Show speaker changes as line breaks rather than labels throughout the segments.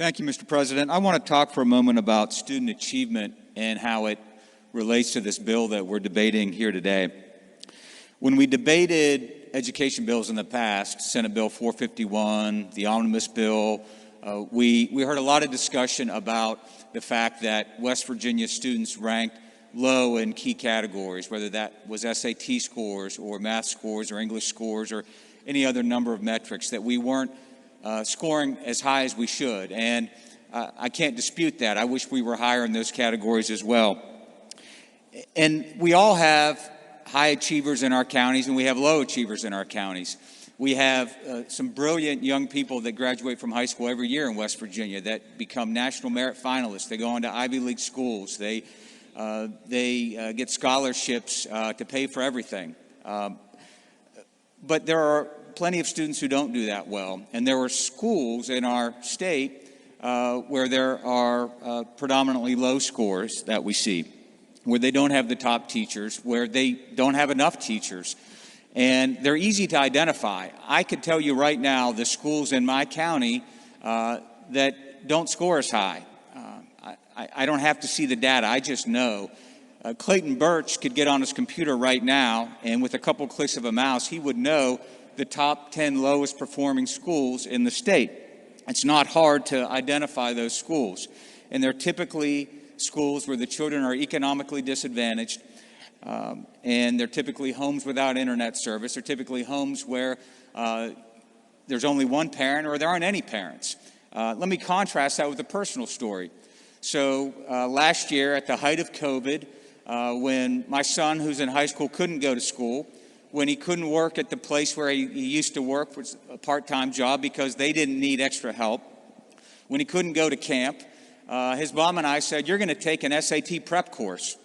Thank you, Mr. President. I want to talk for a moment about student achievement and how it relates to this bill that we're debating here today. When we debated education bills in the past, Senate Bill 451, the omnibus bill, we heard a lot of discussion about the fact that West Virginia students ranked low in key categories, whether that was SAT scores or math scores or English scores or any other number of metrics, that we weren't scoring as high as we should. And I can't dispute that. I wish we were higher in those categories as well. And we all have high achievers in our counties, and we have low achievers in our counties. We have some brilliant young people that graduate from high school every year in West Virginia that become national merit finalists. They go on to Ivy League schools. They get scholarships to pay for everything. But there are plenty of students who don't do that well. And there are schools in our state where there are predominantly low scores that we see, where they don't have the top teachers, where they don't have enough teachers. And they're easy to identify. I could tell you right now the schools in my county that don't score as high. I don't have to see the data. I just know. Clayton Birch could get on his computer right now, and with a couple clicks of a mouse, he would know the top 10 lowest performing schools in the state. It's not hard to identify those schools. And they're typically schools where the children are economically disadvantaged, and they're typically homes without internet service. They're typically homes where there's only one parent or there aren't any parents. Let me contrast that with a personal story. So last year at the height of COVID, when my son, who's in high school, couldn't go to school, when he couldn't work at the place where he used to work, which was a part-time job because they didn't need extra help, when he couldn't go to camp, his mom and I said, "You're going to take an SAT prep course."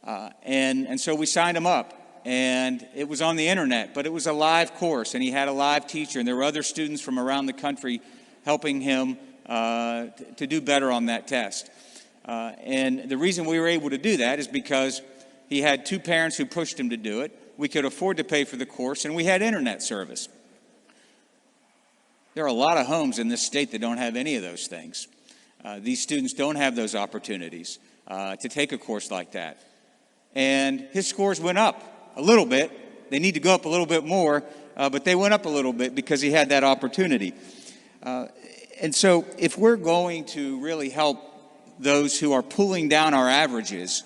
And so we signed him up, and it was on the internet, but it was a live course, and he had a live teacher, and there were other students from around the country helping him to do better on that test. And the reason we were able to do that is because he had two parents who pushed him to do it. We could afford to pay for the course, and we had internet service. There are a lot of homes in this state that don't have any of those things. These students don't have those opportunities to take a course like that. And his scores went up a little bit. They need to go up a little bit more, but they went up a little bit because he had that opportunity. And so if we're going to really help those who are pulling down our averages,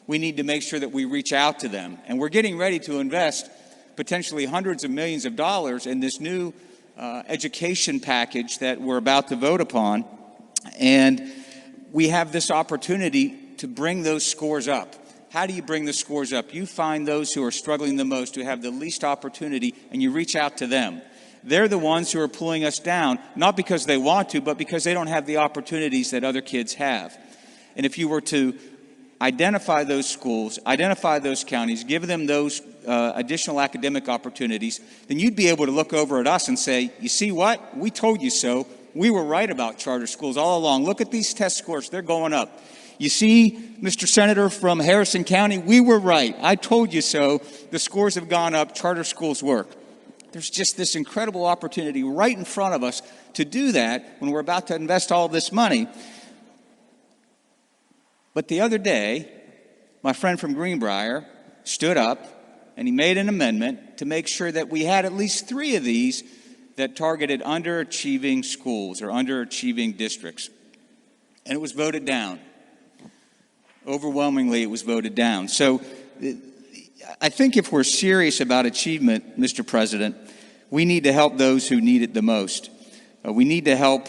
we need to make sure that we reach out to them. And we're getting ready to invest potentially hundreds of millions of dollars in this new education package that we're about to vote upon. And we have this opportunity to bring those scores up. How do you bring the scores up? You find those who are struggling the most, who have the least opportunity, and you reach out to them. They're the ones who are pulling us down, not because they want to, but because they don't have the opportunities that other kids have. And if you were to identify those schools, identify those counties, give them those additional academic opportunities, then you'd be able to look over at us and say, "You see what? We told you so. We were right about charter schools all along. Look at these test scores. They're going up. You see, Mr. Senator from Harrison County, we were right. I told you so. The scores have gone up. Charter schools work." There's just this incredible opportunity right in front of us to do that when we're about to invest all this money. But the other day, my friend from Greenbrier stood up and he made an amendment to make sure that we had at least 3 of these that targeted underachieving schools or underachieving districts. And it was voted down. Overwhelmingly, it was voted down. So I think if we're serious about achievement, Mr. President, we need to help those who need it the most. We need to help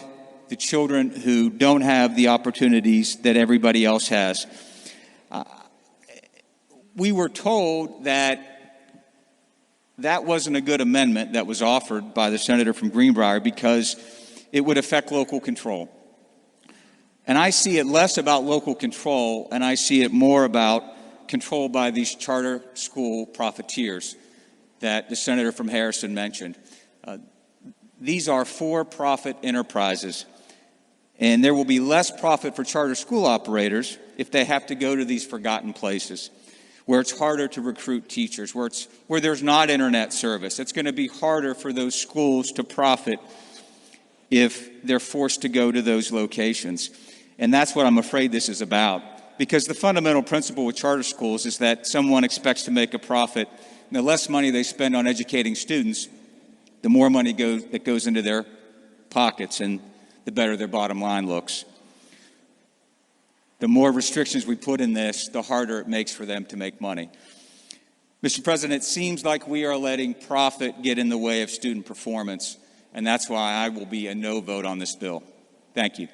the children who don't have the opportunities that everybody else has. We were told that that wasn't a good amendment that was offered by the senator from Greenbrier because it would affect local control. And I see it less about local control, and I see it more about control by these charter school profiteers that the senator from Harrison mentioned. These are for-profit enterprises, and there will be less profit for charter school operators if they have to go to these forgotten places where it's harder to recruit teachers, where there's not internet service. It's going to be harder for those schools to profit. if they're forced to go to those locations. And that's what I'm afraid this is about. Because the fundamental principle with charter schools is that someone expects to make a profit. And the less money they spend on educating students, the more money that goes into their pockets, and the better their bottom line looks. The more restrictions we put in this, the harder it makes for them to make money. Mr. President, it seems like we are letting profit get in the way of student performance, and that's why I will be a no vote on this bill. Thank you.